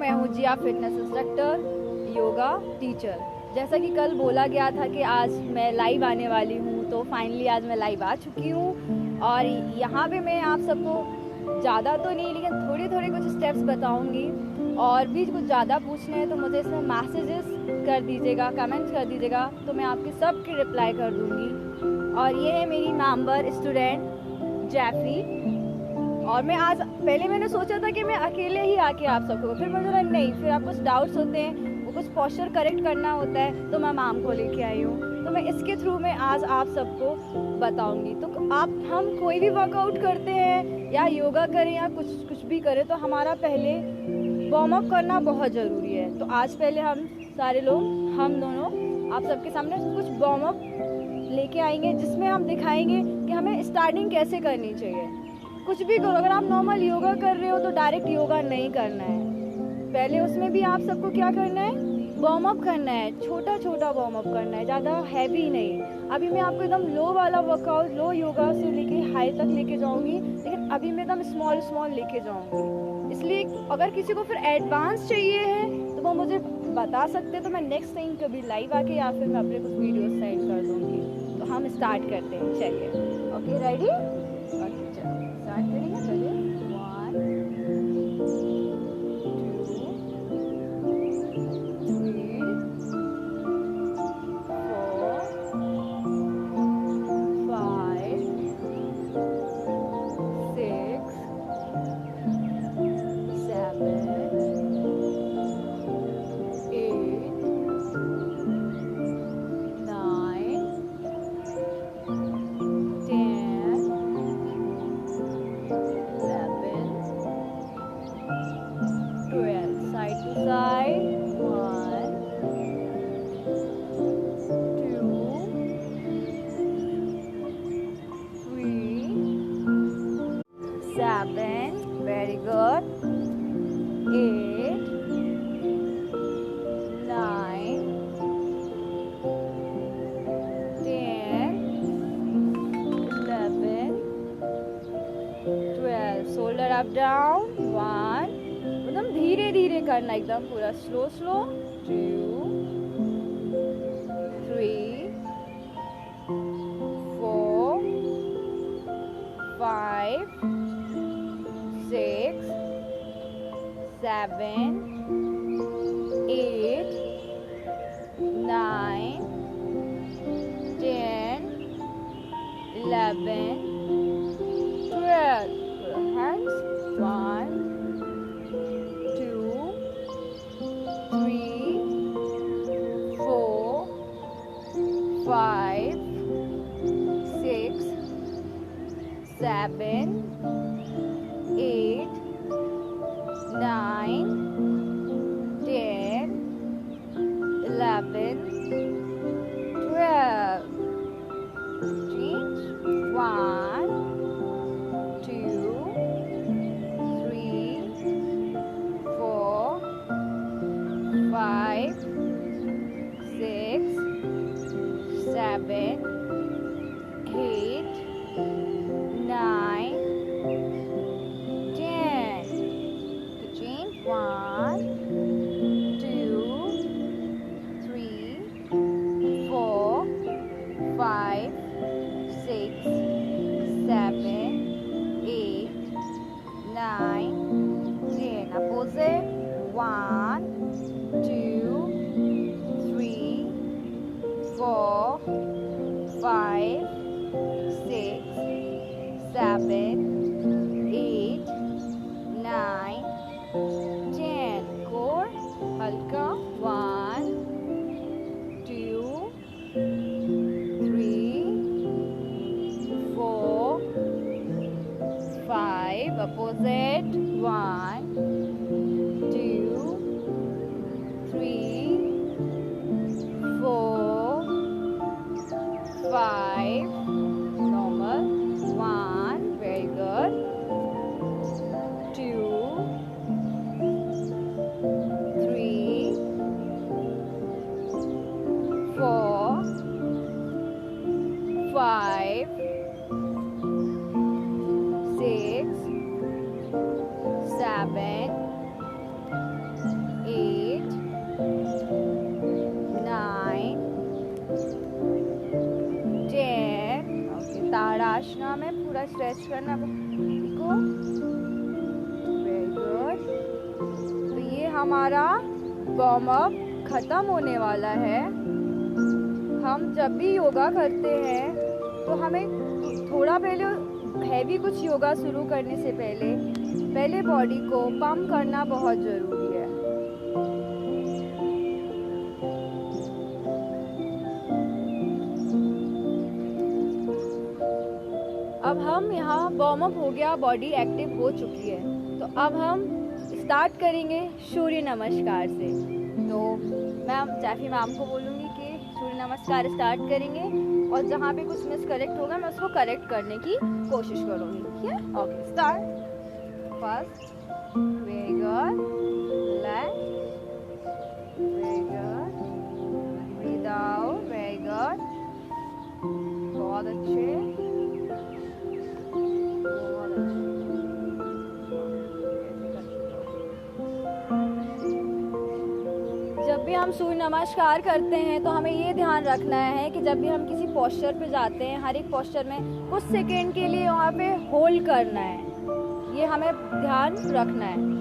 मैं हूँ जिया fitness instructor, yoga teacher. जैसा कि कल बोला गया था कि आज मैं लाइव आने वाली हूँ, तो फाइनली आज मैं लाइव आ चुकी हूँ। और यहाँ पे मैं आप सबको ज़्यादा तो नहीं लेकिन थोड़े थोड़े कुछ स्टेप्स बताऊँगी। और भी कुछ ज़्यादा पूछने हैं तो मुझे इसमें मैसेजेस कर दीजिएगा, कमेंट्स कर दीजिएगा, तो मैं आपके सब की रिप्लाई कर दूँगी। और ये है मेरी मेंबर स्टूडेंट जैफी। और मैं आज पहले मैंने सोचा था कि मैं अकेले ही आके आप सबको, फिर मुझे लगा नहीं, फिर आप कुछ डाउट्स होते हैं, वो कुछ पोस्चर करेक्ट करना होता है, तो मैं मैम को लेके आई हूँ। तो मैं इसके थ्रू में आज आप सबको बताऊंगी। तो हम कोई भी वर्कआउट करते हैं या योगा करें या कुछ भी करें, तो हमारा पहले वार्म अप करना बहुत ज़रूरी है। तो आज पहले हम सारे लोग, हम दोनों आप सबके सामने कुछ वार्म अप लेके आएंगे, जिसमें हम दिखाएंगे कि हमें स्टार्टिंग कैसे करनी चाहिए। कुछ भी करो, अगर आप नॉर्मल योगा कर रहे हो तो डायरेक्ट योगा नहीं करना है, पहले उसमें भी आप सबको क्या करना है, वार्म अप करना है, छोटा छोटा वार्म अप करना है, ज़्यादा हैवी नहीं। अभी मैं आपको एकदम लो वाला वर्कआउट, लो योगा से लेके हाई तक लेके जाऊंगी, लेकिन अभी मैं एकदम स्मॉल लेके जाऊंगी। इसलिए अगर किसी को फिर एडवांस चाहिए है तो वो मुझे बता सकते हैं, तो मैं नेक्स्ट टाइम कभी लाइव आके या फिर मैं अपने कुछ वीडियो सेंड कर दूँगी। तो हम स्टार्ट करते हैं, चलिए। Okay, ready? ओके, चलो स्टार्ट करेंगे। चलिए, 1 2 3 4 5 6 7 side to side, 1 2 3 7, very good, 8 9 10 11 12, shoulder up down, 1, एकदम धीरे धीरे करना, एकदम पूरा slow 2 3 4 5 6 7 8 9 10 11 12, hands, 1 2 3 4 5 6 7 8 9 10 11 12. Change, 1 2 3 4 5 6 7 8 9 10. To change, 1 2 3 4 5 6 7 8 9 10. Opposite, 1 2 3 4 5 6 7 8 9 10. Core, halka, 1 2 3 4 5. Opposite, 1 2 3 4 5. Normal, 1, very good, 2 3 4 5 6 7 Vipassana में पूरा स्ट्रेच करना को। Very good. तो ये हमारा वार्म अप खत्म होने वाला है। हम जब भी योगा करते हैं तो हमें थोड़ा पहले हैवी कुछ योगा शुरू करने से पहले बॉडी को पंप करना बहुत ज़रूरी है। अब हम यहाँ वार्म अप हो गया, बॉडी एक्टिव हो चुकी है, तो अब हम स्टार्ट करेंगे सूर्य नमस्कार से। तो मैं जैफी मैम को बोलूँगी कि सूर्य नमस्कार स्टार्ट करेंगे और जहाँ पे कुछ मिस करेक्ट होगा मैं उसको करेक्ट करने की कोशिश करूँगी। ठीक है, okay start. First, very good, left, very good, breath out, very good, बहुत अच्छे, बहुत अच्छे। जब भी हम सूर्य नमस्कार करते हैं तो हमें ये ध्यान रखना है कि जब भी हम किसी पोस्चर पे जाते हैं, हर एक पोस्चर में कुछ सेकेंड के लिए वहाँ पे होल्ड करना है, ये हमें ध्यान रखना है।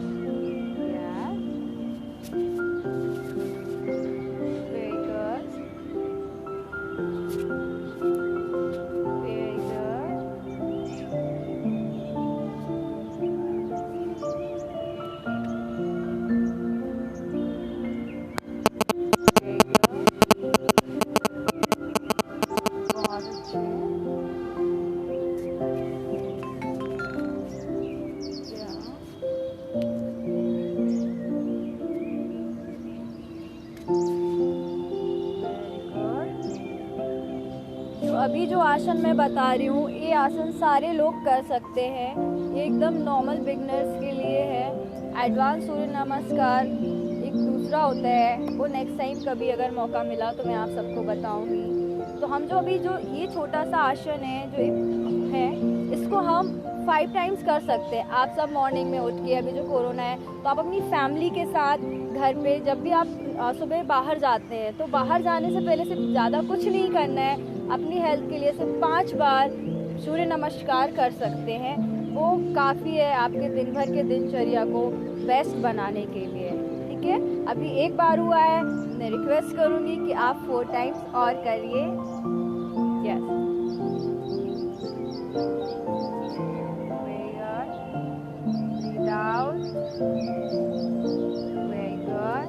अभी जो आसन मैं बता रही हूँ ये आसन सारे लोग कर सकते हैं, ये एकदम नॉर्मल बिगनर्स के लिए है। एडवांस सूर्य नमस्कार एक दूसरा होता है, वो नेक्स्ट टाइम कभी अगर मौका मिला तो मैं आप सबको बताऊंगी। तो हम जो अभी जो ये छोटा सा आसन है जो है इसको हम 5 टाइम्स कर सकते हैं। आप सब मॉर्निंग में उठ के, अभी जो कोरोना है तो आप अपनी फैमिली के साथ घर पे जब भी आप सुबह बाहर जाते हैं तो बाहर जाने से पहले सिर्फ ज़्यादा कुछ नहीं करना है, अपनी हेल्थ के लिए सिर्फ 5 बार सूर्य नमस्कार कर सकते हैं, वो काफ़ी है आपके दिन भर के दिनचर्या को बेस्ट बनाने के लिए। ठीक है, अभी एक बार हुआ है, मैं रिक्वेस्ट करूँगी कि आप 4 टाइम्स और करिए। Yes, out, very good,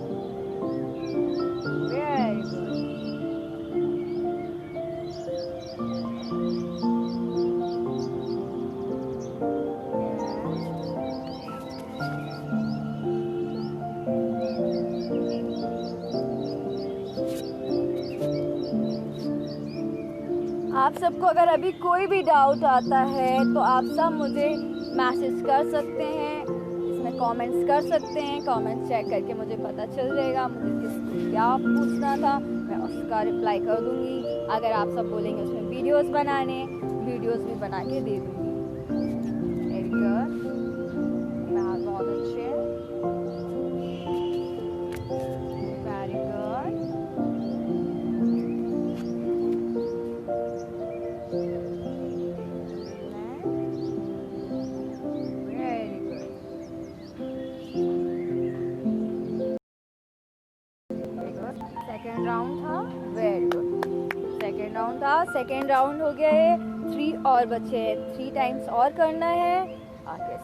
very good. आप सबको अगर अभी कोई भी डाउट आता है तो आप सब मुझे मैसेज कर सकते हैं, इसमें कमेंट्स कर सकते हैं। कमेंट्स चेक करके मुझे पता चल जाएगा मुझे किसको क्या पूछना था, मैं उसका रिप्लाई कर दूंगी। अगर आप सब बोलेंगे उसमें वीडियोस बनाने, वीडियोस भी बना के दे दूंगी। वेरी गुड, बहुत अच्छे, वेरी गुड, सेकेंड राउंड था, वेरी गुड, सेकेंड राउंड था, सेकेंड राउंड हो गया है। 3 और बचे हैं, 3 टाइम्स और करना है। आगे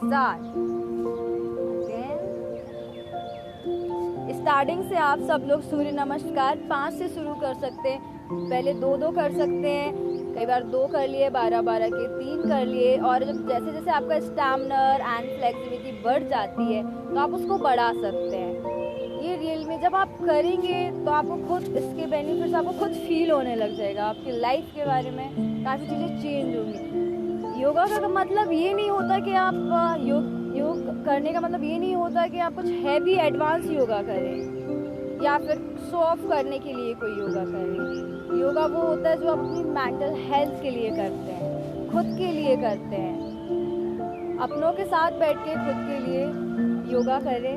स्टार्टिंग से आप सब लोग सूर्य नमस्कार 5 से शुरू कर सकते हैं, पहले 2-2 कर सकते हैं, कई बार 2 कर लिए, 12-12 के 3 कर लिए, और जब जैसे जैसे आपका स्टैमिना एंड फ्लेक्सिबिलिटी बढ़ जाती है तो आप उसको बढ़ा सकते हैं। ये रियल में जब आप करेंगे तो आपको खुद इसके बेनिफिट्स आपको खुद फील होने लग जाएगा, आपकी लाइफ के बारे में काफ़ी चीज़ें चेंज होंगी। योगा का मतलब ये नहीं होता कि आप योग करने का मतलब ये नहीं होता कि आप कुछ हैवी एडवांस योगा करें या फिर शो ऑफ करने के लिए कोई योगा करें। योगा वो होता है जो आप अपनी मेंटल हेल्थ के लिए करते हैं, खुद के लिए करते हैं, अपनों के साथ बैठ के खुद के लिए योगा करें।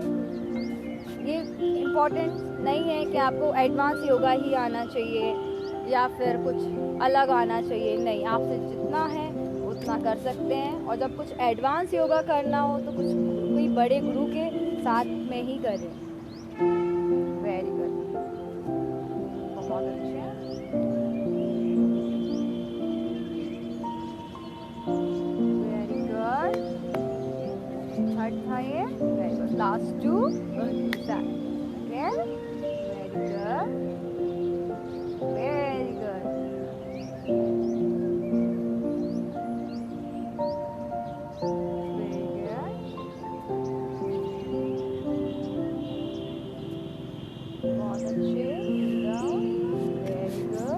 ये इम्पोर्टेंट नहीं है कि आपको एडवांस योगा ही आना चाहिए या फिर कुछ अलग आना चाहिए, नहीं, आपसे जितना है उतना कर सकते हैं। और जब कुछ एडवांस योगा करना हो तो कुछ कोई बड़े गुरु के साथ में ही करें। वेरी गुड, बहुत अच्छे। वेरी गुड, थर्ड था ये। Very good, last two. Very good, very good. बहुत अच्छे, वेरी गुड।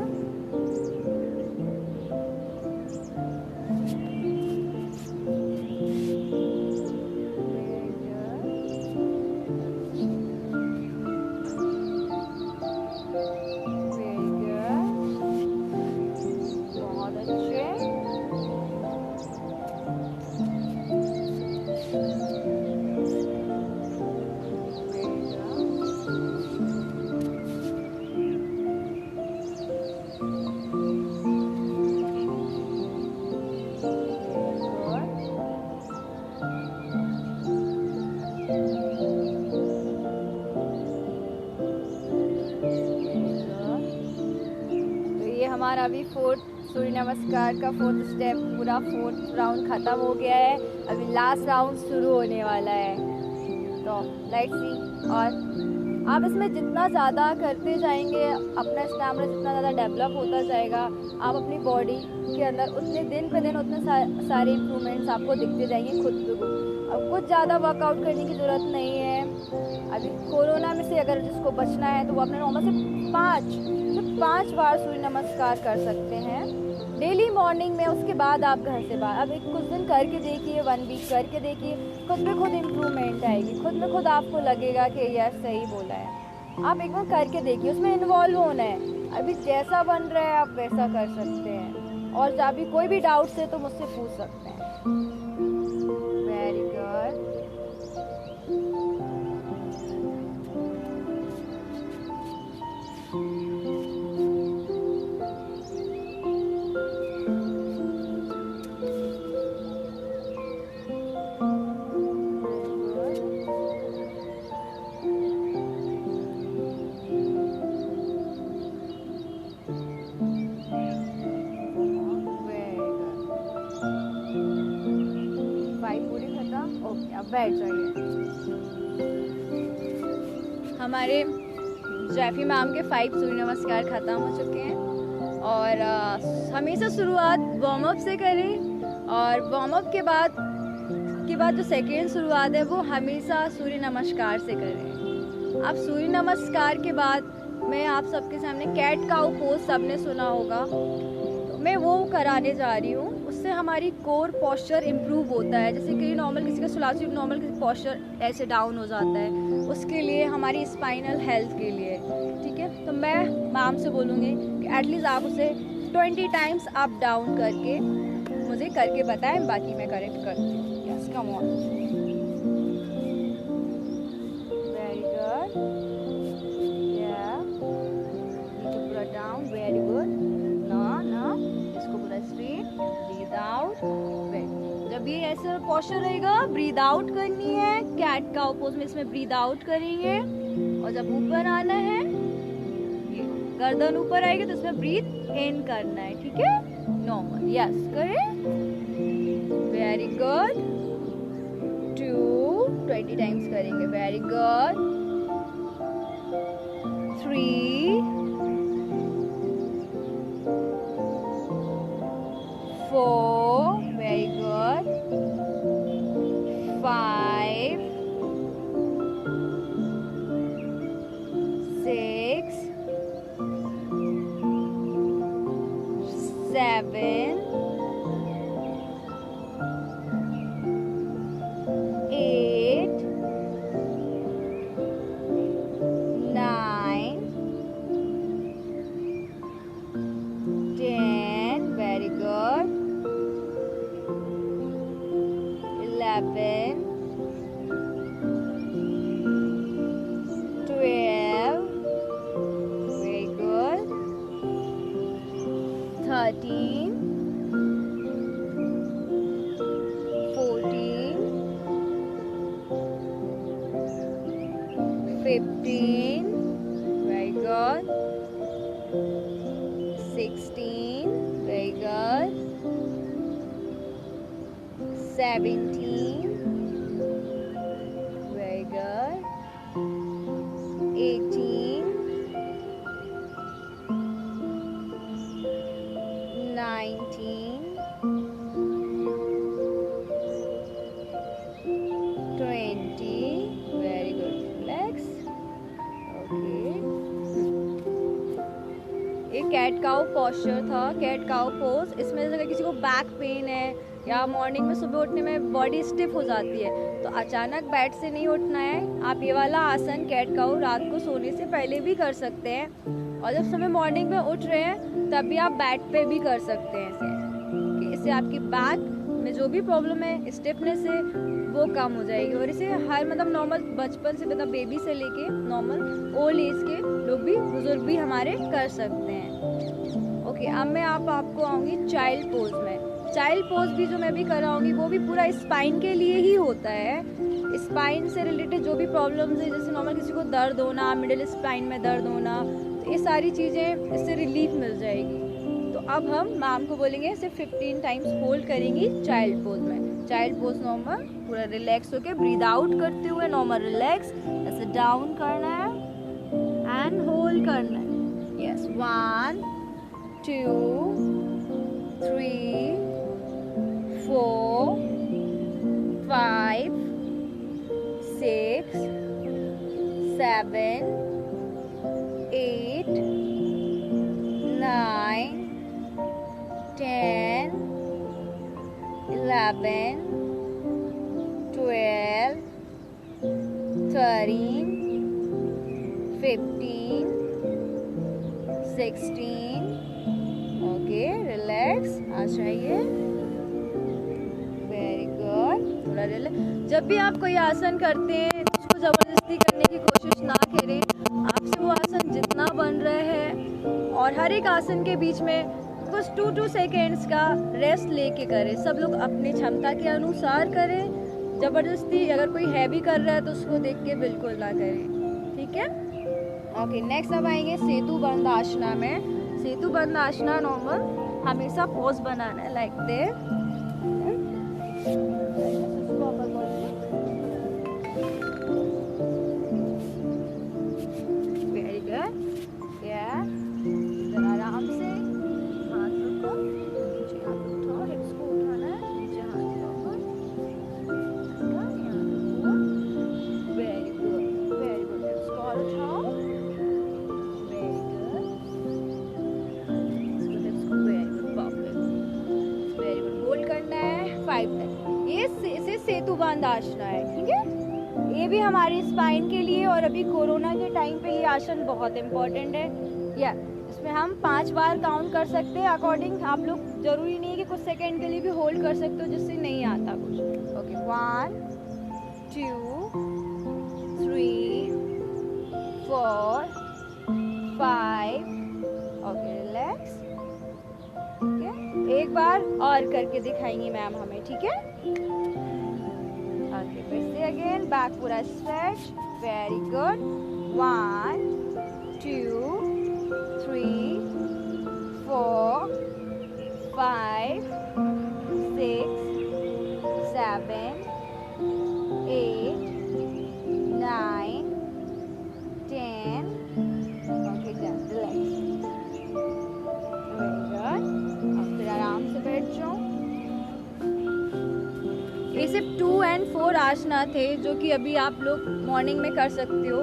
हमारा अभी फोर्थ सूर्य नमस्कार का फोर्थ स्टेप पूरा फोर्थ राउंड ख़त्म हो गया है। अभी लास्ट राउंड शुरू होने वाला है, तो लेट्स सी। और आप इसमें जितना ज़्यादा करते जाएंगे, अपना स्टैमिना जितना ज़्यादा डेवलप होता जाएगा, आप अपनी बॉडी के अंदर उतने दिन पे दिन उतने सारे इम्प्रूवमेंट्स आपको दिखते जाएंगे खुद ब खुद। अब कुछ ज़्यादा वर्कआउट करने की ज़रूरत नहीं है। अभी कोरोना में से अगर जिसको बचना है तो वो अपने नॉर्मल से 5 बार सूर्य नमस्कार कर सकते हैं डेली मॉर्निंग में। उसके बाद आप घर से बाहर अब कुछ दिन करके देखिए, 1 वीक करके देखिए, खुद में खुद इम्प्रूवमेंट आएगी। खुद में खुद आपको लगेगा कि यार सही बोला है। आप एक बार करके देखिए, उसमें इन्वॉल्व होना है। अभी जैसा बन रहा है आप वैसा कर सकते हैं। और अभी कोई भी डाउट्स है तो मुझसे पूछ सकते हैं। वेरी गुड, बैठ जाइए। हमारे जैफी मैम के 5 सूर्य नमस्कार खत्म हो चुके हैं। और हमेशा शुरुआत वार्म अप से करें, और वार्म अप के बाद जो सेकेंड शुरुआत है वो हमेशा सूर्य नमस्कार से करें। आप सूर्य नमस्कार के बाद मैं आप सबके सामने कैट काउ पोज सबने सुना होगा, तो मैं वो कराने जा रही हूँ। उससे हमारी कोर पोस्चर इम्प्रूव होता है। जैसे कि नॉर्मल किसी का सुलासी नॉर्मल किसी पोस्चर ऐसे डाउन हो जाता है, उसके लिए हमारी स्पाइनल हेल्थ के लिए, ठीक है। तो मैं मैम से बोलूँगी कि एटलीस्ट आप उसे 20 टाइम्स अप डाउन करके मुझे करके बताएं, बाकी मैं करेक्ट करती हूँ। Yes, come on, very good, या पूरा डाउन, वेरी गुड। ना इसको पूरा स्ट्रेट, ब्रीद आउट। जब ये ऐसा पोस्चर रहेगा, ब्रीद आउट करनी है। कैट काउ पोज में इसमें ब्रीद आउट करेंगे, और जब ऊपर आना है, ये गर्दन ऊपर आएगी तो इसमें ब्रीद इन करना है, ठीक है, नॉर्मल। यस, करें, वेरी गुड। 20 टाइम्स करेंगे, very good. 3, 4, very good. 5, 6, 7, 8, 9, 10, very good. 11, 12, very good. 13, 16, very good. 17, very good. 18, 19, 20, very good. Relax. Okay. ये कैट काउ पोस्चर था, कैट काउ पोज। इसमें अगर किसी को बैक पेन है या मॉर्निंग में सुबह उठने में बॉडी स्टिफ हो जाती है तो अचानक बेड से नहीं उठना है। आप ये वाला आसन कैट काउ रात को सोने से पहले भी कर सकते हैं, और जब समय मॉर्निंग में उठ रहे हैं तब भी आप बेड पे भी कर सकते हैं इसे। इससे आपकी बैक में जो भी प्रॉब्लम है स्टिफनेस है वो कम हो जाएगी। और इसे हर मतलब नॉर्मल बचपन से मतलब बेबी से लेके नॉर्मल ओल्ड एज के लोग भी, बुजुर्ग भी हमारे कर सकते हैं। ओके, अब मैं आपको आऊँगी चाइल्ड पोज में। चाइल्ड पोज भी जो मैं भी कराऊंगी वो भी पूरा स्पाइन के लिए ही होता है। स्पाइन से रिलेटेड जो भी प्रॉब्लम्स है, जैसे नॉर्मल किसी को दर्द होना, मिडिल स्पाइन में दर्द होना, तो ये सारी चीज़ें इससे रिलीफ मिल जाएगी। तो अब हम मैम को बोलेंगे सिर्फ 15 टाइम्स होल्ड करेंगी चाइल्ड पोज में। चाइल्ड पोज नॉर्मल पूरा रिलैक्स होके ब्रीद आउट करते हुए नॉर्मल रिलैक्स, ऐसे डाउन करना है एंड होल्ड करना है। यस, 1 2 3 4 5 6 7 8 9 10 11 12 13 15 16। ओके, रिलैक्स आ जाइए। वेरी गुड, थोड़ा रिलैक्स। जब भी आप कोई आसन करते हैं तो उसको ज़बरदस्ती करने की कोशिश ना करें। आपसे वो आसन जितना बन रहा है, और हर एक आसन के बीच में कुछ 2 सेकेंड्स का रेस्ट लेके करें। सब लोग अपनी क्षमता के अनुसार करें। ज़बरदस्ती अगर कोई हैवी कर रहा है तो उसको देख के बिल्कुल ना करें, ठीक है। ओके, नेक्स्ट अब आएंगे सेतु बंद आसना में। सेतु बंद आसना नॉर्मल हमेशा पोज बनाना है लाइक दिस। Very good. या आराम से हाथ रखो, नीचे हाथ उठो, हिप्स को उठाना है, नीचे हाथ रखो। Very good, very good. हिप्स को और उठाओ। वेरी गुड, हिप्स को very good, perfect, very good. Hold करना है 5 तक। ये इसे सेतु बंद आसना है, ठीक है। ये भी हमारे स्पाइन के लिए, और अभी कोरोना के टाइम पे ये आसन बहुत इम्पोर्टेंट है। या इसमें हम 5 बार काउंट कर सकते हैं अकॉर्डिंग। आप लोग जरूरी नहीं है कि कुछ सेकंड के लिए भी होल्ड कर सकते हो जिससे नहीं आता कुछ। ओके, 1 2 3 4 5। Okay, relax. ओके, एक बार और करके दिखाएंगी मैम हमें, ठीक है। ओके, फिर से अगेन बैक पूरा stretch. Very good. 1 2 3 4 5 6 7 8 9 10। Okay, done, relax. Very good. अब फिर आराम से बैठ जाओ। ये सिर्फ 2 और 4 आसना थे जो कि अभी आप लोग मॉर्निंग में कर सकते हो।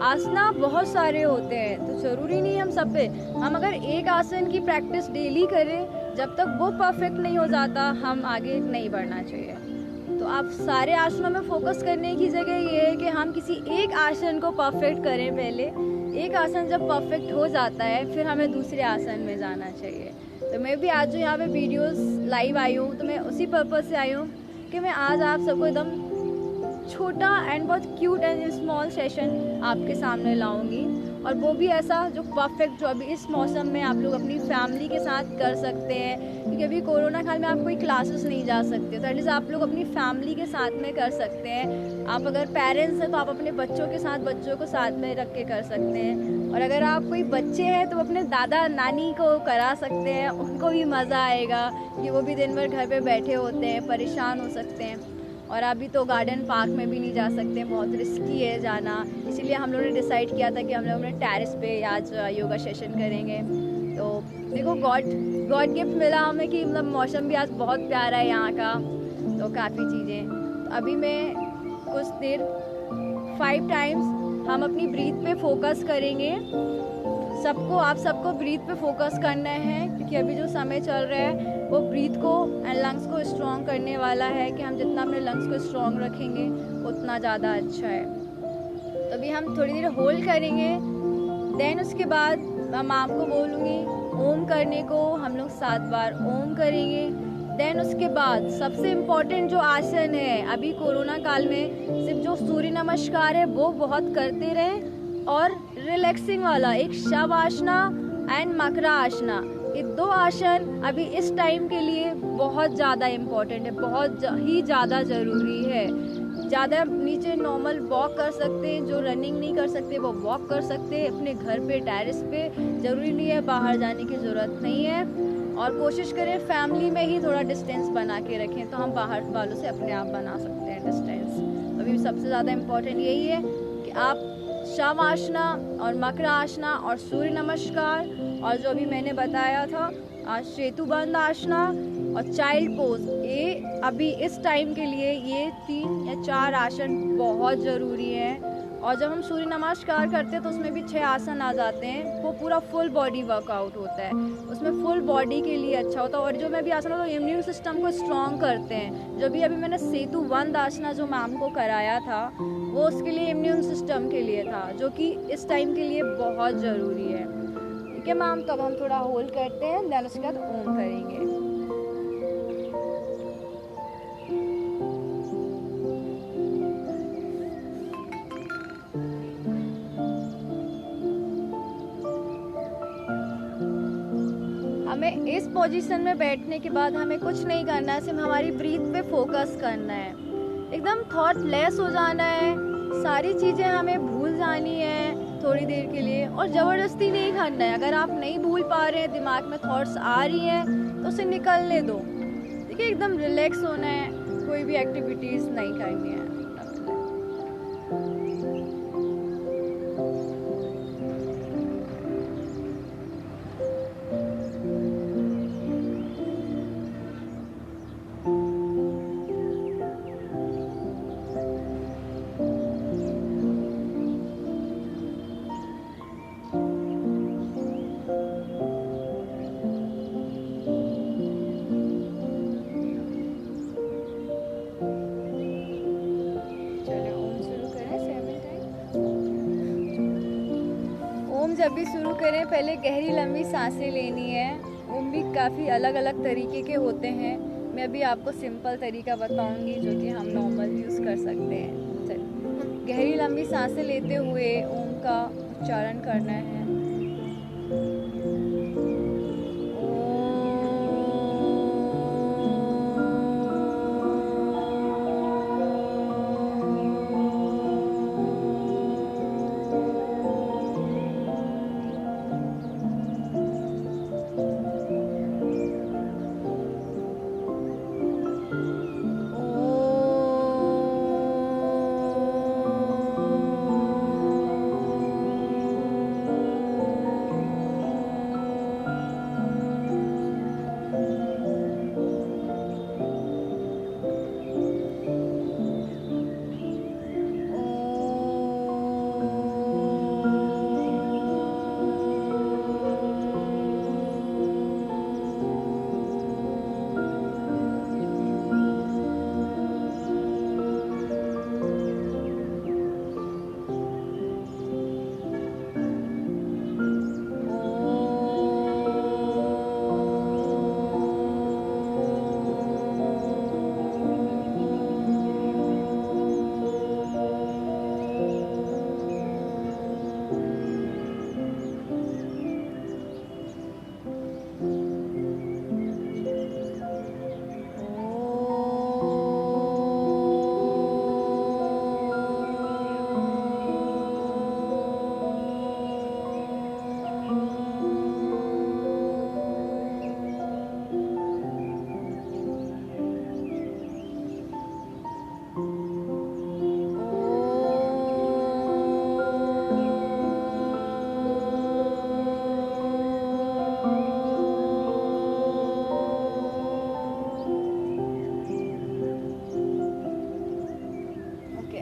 आसना बहुत सारे होते हैं तो ज़रूरी नहीं हम सब पे। हम अगर एक आसन की प्रैक्टिस डेली करें, जब तक वो परफेक्ट नहीं हो जाता हम आगे नहीं बढ़ना चाहिए। तो आप सारे आसनों में फोकस करने की जगह ये है कि हम किसी एक आसन को परफेक्ट करें पहले। एक आसन जब परफेक्ट हो जाता है फिर हमें दूसरे आसन में जाना चाहिए। तो मैं भी आज जो यहाँ पे वीडियोस लाइव आई हूँ तो मैं उसी पर्पज़ से आई हूँ कि मैं आज आप सबको एकदम छोटा एंड बहुत क्यूट एंड स्मॉल सेशन आपके सामने लाऊंगी। और वो भी ऐसा जो परफेक्ट, जो अभी इस मौसम में आप लोग अपनी फैमिली के साथ कर सकते हैं, क्योंकि अभी कोरोना काल में आप कोई क्लासेस नहीं जा सकते, तो एटलीस्ट आप लोग अपनी फैमिली के साथ में कर सकते हैं। आप अगर पेरेंट्स हैं तो आप अपने बच्चों के साथ बच्चों को साथ में रख के कर सकते हैं, और अगर आप कोई बच्चे हैं तो अपने दादा नानी को करा सकते हैं, उनको भी मज़ा आएगा कि वो भी दिन भर घर पे बैठे होते हैं, परेशान हो सकते हैं। और अभी तो गार्डन पार्क में भी नहीं जा सकते, बहुत रिस्की है जाना, इसीलिए हम लोगों ने डिसाइड किया था कि हम लोग अपने टेरेस पे आज योगा सेशन करेंगे। तो देखो गॉड गिफ्ट मिला हमें कि मतलब मौसम भी आज बहुत प्यारा है यहाँ का, तो काफ़ी चीज़ें। तो अभी मैं कुछ देर 5 टाइम्स हम अपनी ब्रीथ पे फोकस करेंगे। आप सबको ब्रीथ पे फोकस करना है, क्योंकि अभी जो समय चल रहा है वो ब्रीथ को एंड लंग्स को स्ट्रॉन्ग करने वाला है, कि हम जितना अपने लंग्स को स्ट्रॉन्ग रखेंगे उतना ज़्यादा अच्छा है। तो अभी हम थोड़ी देर होल्ड करेंगे, देन उसके बाद मैं आपको बोलूँगी ओम करने को, हम लोग 7 बार ओम करेंगे। देन उसके बाद सबसे इम्पॉर्टेंट जो आसन है, अभी कोरोना काल में सिर्फ जो सूर्य नमस्कार है वो बहुत करते रहें, और रिलैक्सिंग वाला एक शवासना एंड मकरा आसना, ये 2 आसन अभी इस टाइम के लिए बहुत ज़्यादा इम्पोर्टेंट है, बहुत ही ज़्यादा ज़रूरी है। ज़्यादा नीचे नॉर्मल वॉक कर सकते हैं, जो रनिंग नहीं कर सकते वो वॉक कर सकते हैं अपने घर पे टेरेस पे, ज़रूरी नहीं है बाहर जाने की ज़रूरत नहीं है। और कोशिश करें फैमिली में ही थोड़ा डिस्टेंस बना के रखें, तो हम बाहर वालों से अपने आप बना सकते हैं डिस्टेंस। अभी सबसे ज़्यादा इम्पोर्टेंट यही है कि आप शवासना और मकरा आसना और सूर्य नमस्कार, और जो भी मैंने बताया था सेतुबंध आसना और चाइल्ड पोज, ये अभी इस टाइम के लिए ये 3 या 4 आसन बहुत ज़रूरी है। और जब हम सूर्य नमस्कार करते हैं तो उसमें भी 6 आसन आ जाते हैं, वो पूरा फुल बॉडी वर्कआउट होता है, उसमें फुल बॉडी के लिए अच्छा होता है। और जो मैं भी आसन होता है इम्यून सिस्टम को स्ट्रॉन्ग करते हैं। जो भी अभी मैंने सेतुबंध आसना जो मैम को कराया था वो उसके लिए इम्यून सिस्टम के लिए था, जो कि इस टाइम के लिए बहुत ज़रूरी है। ठीक है मैम, तो अब हम थोड़ा होल्ड करते हैं, देन उसके बाद ओम करेंगे। हमें इस पोजीशन में बैठने के बाद हमें कुछ नहीं करना है, सिर्फ हमारी ब्रीथ पे फोकस करना है, एकदम थॉट लेस हो जाना है, सारी चीज़ें हमें भूल जानी है थोड़ी देर के लिए, और ज़बरदस्ती नहीं करना है। अगर आप नहीं भूल पा रहे हैं, दिमाग में थॉट्स आ रही हैं तो उसे निकलने दो, ठीक है। एकदम रिलैक्स होना है, कोई भी एक्टिविटीज़ नहीं करनी है। जब भी शुरू करें पहले गहरी लंबी सांसें लेनी है। ओम भी काफ़ी अलग अलग तरीके के होते हैं, मैं अभी आपको सिंपल तरीका बताऊंगी जो कि हम नॉर्मल यूज़ कर सकते हैं। चलिए, गहरी लंबी सांसें लेते हुए ओम का उच्चारण करना है।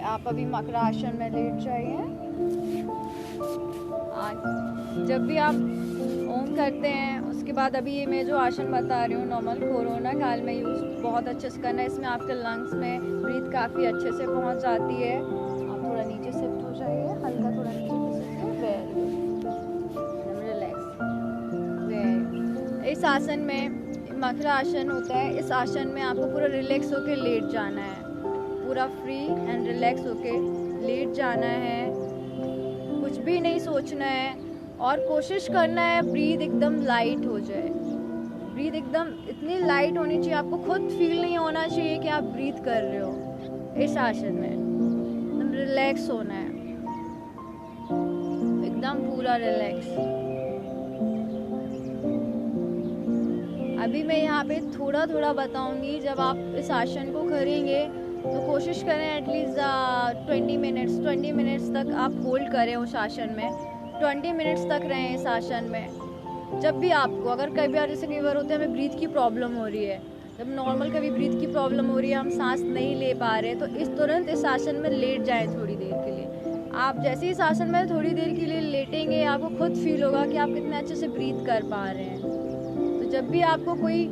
आप अभी मकरा आसन में लेट जाइए। जब भी आप ओम करते हैं उसके बाद अभी ये मैं जो आसन बता रही हूँ नॉर्मल कोरोना काल में यूज़ बहुत अच्छे से करना है। इसमें आपके लंग्स में ब्रीथ काफ़ी अच्छे से पहुँच जाती है। आप थोड़ा नीचे शिफ्ट हो जाइए, हल्का थोड़ा नीचे खिसकिए, रिलैक्स। इस आसन में मकरा आसन होता है। इस आसन में आपको पूरा रिलैक्स होके लेट जाना है, पूरा फ्री एंड रिलैक्स होके लेट जाना है, कुछ भी नहीं सोचना है और कोशिश करना है ब्रीथ एकदम लाइट हो जाए। ब्रीथ एकदम इतनी लाइट होनी चाहिए, आपको खुद फील नहीं होना चाहिए कि आप ब्रीथ कर रहे हो। इस आसन में एकदम रिलैक्स होना है, एकदम पूरा रिलैक्स। अभी मैं यहाँ पे थोड़ा थोड़ा बताऊंगी। जब आप इस आसन को करेंगे तो कोशिश करें एटलीस्ट 20 मिनट्स तक आप होल्ड करें उस आसन में, 20 मिनट्स तक रहें इस आसन में। जब भी आपको अगर कई बार जैसे कई बार होते हैं हमें ब्रीथ की प्रॉब्लम हो रही है, जब नॉर्मल कभी ब्रीथ की प्रॉब्लम हो रही है, हम सांस नहीं ले पा रहे, तो इस तुरंत इस आसन में लेट जाएं थोड़ी देर के लिए। आप जैसे इस आसन में थोड़ी देर के लिए लेटेंगे आपको खुद फील होगा कि आप कितने अच्छे से ब्रीथ कर पा रहे हैं। तो जब भी आपको कोई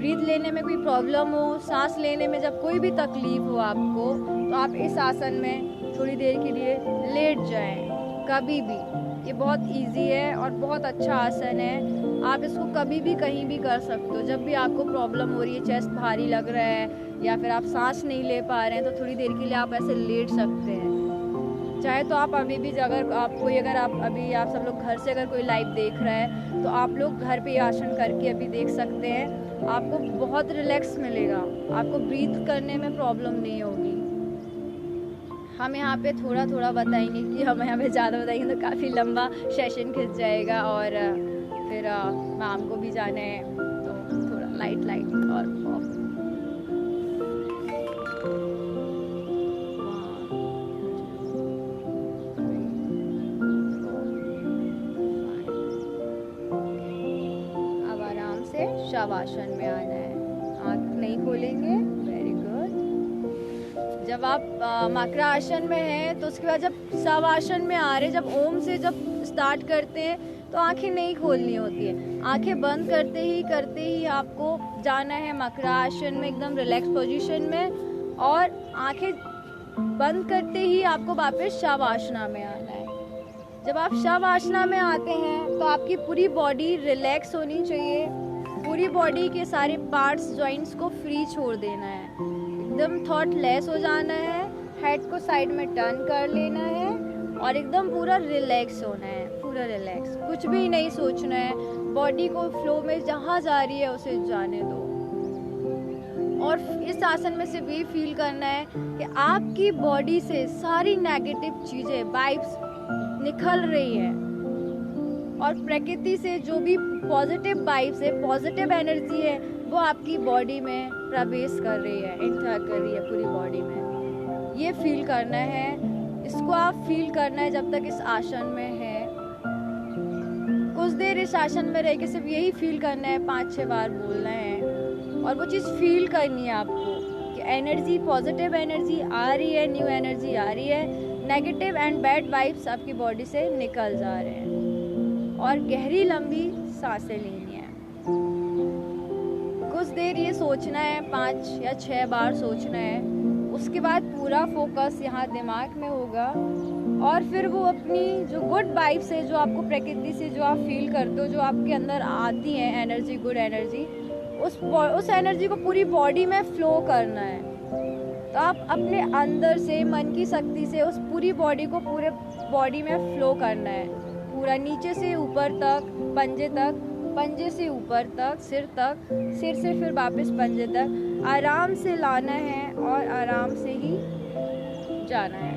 ब्रीथ लेने में कोई प्रॉब्लम हो, सांस लेने में जब कोई भी तकलीफ हो आपको, तो आप इस आसन में थोड़ी देर के लिए लेट जाएं कभी भी। ये बहुत इजी है और बहुत अच्छा आसन है। आप इसको कभी भी कहीं भी कर सकते हो। जब भी आपको प्रॉब्लम हो रही है, चेस्ट भारी लग रहा है या फिर आप सांस नहीं ले पा रहे हैं, तो थोड़ी देर के लिए आप ऐसे लेट सकते हैं। चाहे तो आप अभी भी अगर आप सब लोग घर से अगर कोई लाइव देख रहा है तो आप लोग घर पे आसन करके अभी देख सकते हैं। आपको बहुत रिलैक्स मिलेगा, आपको ब्रीथ करने में प्रॉब्लम नहीं होगी। हम यहाँ पे थोड़ा थोड़ा बताएंगे कि हम यहाँ पे ज़्यादा बताएंगे तो काफ़ी लंबा सेशन खिंच जाएगा और फिर मैम को भी जाना है, तो थोड़ा लाइट और ऑफ। शवासन में आना है, आँख नहीं खोलेंगे। Very good. जब आप मकरा आसन में हैं तो उसके बाद जब शवासन में आ रहे, जब ओम से जब स्टार्ट करते हैं तो आंखें नहीं खोलनी होती है। आंखें बंद करते ही आपको जाना है मकरा आसन में एकदम रिलैक्स पोजीशन में, और आंखें बंद करते ही आपको वापस शवासना में आना है। जब आप शवासना में आते हैं तो आपकी पूरी बॉडी रिलैक्स होनी चाहिए, पूरी बॉडी के सारे पार्ट्स जॉइंट्स को फ्री छोड़ देना है, एकदम थॉटलेस हो जाना है, हेड को साइड में टर्न कर लेना है और एकदम पूरा रिलैक्स होना है, पूरा रिलैक्स, कुछ भी नहीं सोचना है। बॉडी को फ्लो में जहाँ जा रही है उसे जाने दो। और इस आसन में सिर्फ ये फील करना है कि आपकी बॉडी से सारी नेगेटिव चीज़ें, वाइब्स निकल रही हैं और प्रकृति से जो भी पॉजिटिव वाइब्स है, पॉजिटिव एनर्जी है, वो आपकी बॉडी में प्रवेश कर रही है, इंटर कर रही है पूरी बॉडी में। ये फील करना है, इसको आप फील करना है जब तक इस आसन में है। कुछ देर इस आसन में रह के सिर्फ यही फील करना है, 5-6 बार बोलना है और वो चीज़ फील करनी है आपको कि एनर्जी, पॉजिटिव एनर्जी आ रही है, न्यू एनर्जी आ रही है, नेगेटिव एंड बैड वाइब्स आपकी बॉडी से निकल जा रहे हैं। और गहरी लंबी सांसें लेनी है। कुछ देर ये सोचना है, 5 या 6 बार सोचना है। उसके बाद पूरा फोकस यहाँ दिमाग में होगा और फिर वो अपनी जो गुड वाइब्स है, जो आपको प्रकृति से जो आप फील करते हो, जो आपके अंदर आती हैं एनर्जी, गुड एनर्जी, उस एनर्जी को पूरी बॉडी में फ्लो करना है। तो आप अपने अंदर से, मन की शक्ति से उस पूरी बॉडी को पूरे बॉडी में फ्लो करना है, पूरा नीचे से ऊपर तक, पंजे तक, पंजे से ऊपर तक, सिर तक, सिर से फिर वापस पंजे तक आराम से लाना है और आराम से ही जाना है,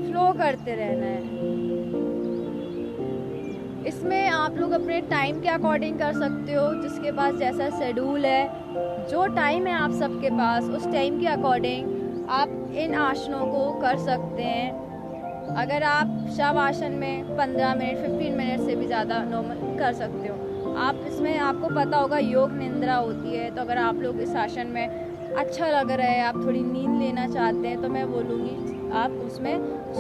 फ्लो करते रहना है। इसमें आप लोग अपने टाइम के अकॉर्डिंग कर सकते हो, जिसके पास जैसा शेड्यूल है, जो टाइम है आप सबके पास, उस टाइम के अकॉर्डिंग आप इन आसनों को कर सकते हैं। अगर आप शवासन में 15 मिनट, 15 मिनट से भी ज़्यादा नॉर्मल कर सकते हो। आप इसमें, आपको पता होगा योग निंद्रा होती है, तो अगर आप लोग इस आसन में अच्छा लग रहा है, आप थोड़ी नींद लेना चाहते हैं, तो मैं बोलूँगी आप उसमें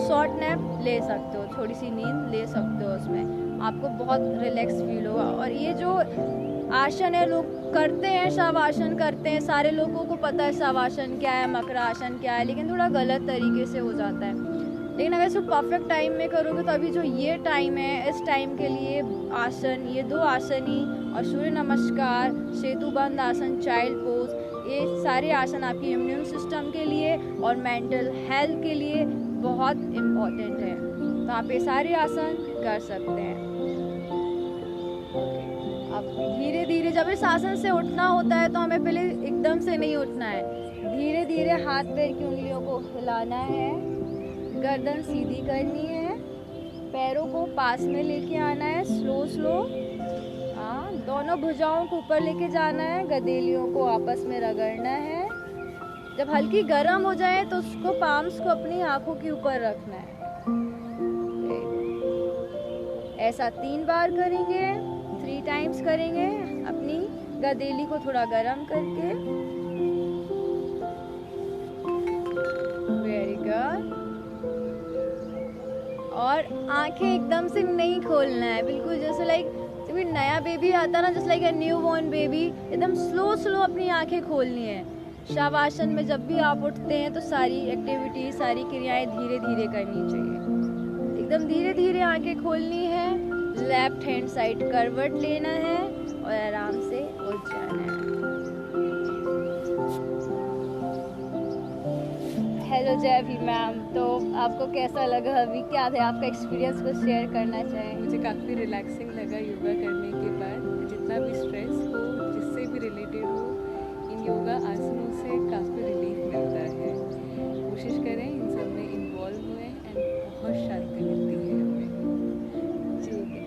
शॉर्ट नैप ले सकते हो, थोड़ी सी नींद ले सकते हो उसमें, आपको बहुत रिलैक्स फील होगा। और ये जो आसन है लोग करते हैं, शवासन करते हैं, सारे लोगों को पता है शवासन क्या है, मकरासन क्या है, लेकिन थोड़ा गलत तरीके से हो जाता है। लेकिन अगर इसको परफेक्ट टाइम में करोगे तो अभी जो ये टाइम है, इस टाइम के लिए आसन, ये 2 आसन ही और सूर्य नमस्कार, सेतुबंध आसन, चाइल्ड पोज, ये सारे आसन आपकी इम्यून सिस्टम के लिए और मेंटल हेल्थ के लिए बहुत इम्पोर्टेंट है। तो आप ये सारे आसन कर सकते हैं। अब धीरे धीरे जब इस आसन से उठना होता है तो हमें पहले एकदम से नहीं उठना है, धीरे धीरे हाथ पैर की उंगलियों को हिलाना है, गर्दन सीधी करनी है, पैरों को पास में लेके आना है, स्लो स्लो, दोनों भुजाओं को ऊपर लेके जाना है, गदेलियों को आपस में रगड़ना है। जब हल्की गर्म हो जाए तो उसको पाम्स को अपनी आंखों के ऊपर रखना है। ऐसा 3 बार करेंगे, 3 टाइम्स करेंगे, अपनी गदेली को थोड़ा गर्म करके। Very good. और आंखें एकदम से नहीं खोलना है, बिल्कुल जैसे लाइक जब नया बेबी आता है ना, just like a new born baby, एकदम स्लो स्लो अपनी आंखें खोलनी है। शवासन में जब भी आप उठते हैं तो सारी एक्टिविटी, सारी क्रियाएं धीरे धीरे करनी चाहिए, एकदम धीरे धीरे आंखें खोलनी है, लेफ्ट हैंड साइड करवट लेना है और आराम से उठ जाना है। हेलो जयभी मैम, तो आपको कैसा लगा, अभी क्या है आपका एक्सपीरियंस कुछ शेयर करना चाहें? मुझे काफ़ी रिलैक्सिंग लगा योगा करने के बाद। जितना भी स्ट्रेस हो, जिससे भी रिलेटेड हो, इन योगा आसनों से काफ़ी रिलीफ मिलता है। कोशिश करें इन सब में इन्वॉल्व हुए एंड बहुत शांति मिलती है हमें। ठीक है,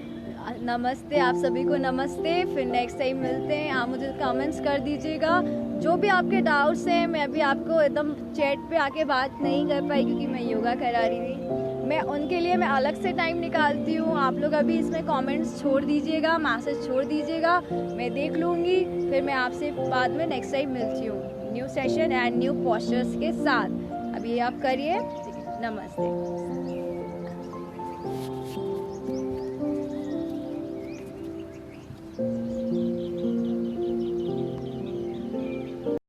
नमस्ते आप सभी को, नमस्ते। फिर नेक्स्ट टाइम मिलते हैं। आप मुझे कमेंट्स कर दीजिएगा जो भी आपके डाउट्स हैं। मैं अभी आपको एकदम चैट पे आके बात नहीं कर पाई क्योंकि मैं योगा करा रही थी। मैं उनके लिए मैं अलग से टाइम निकालती हूँ। आप लोग अभी इसमें कमेंट्स छोड़ दीजिएगा, मैसेज छोड़ दीजिएगा, मैं देख लूँगी। फिर मैं आपसे बाद में नेक्स्ट टाइम मिलती हूँ new session and new postures के साथ। अभी आप करिए। नमस्ते।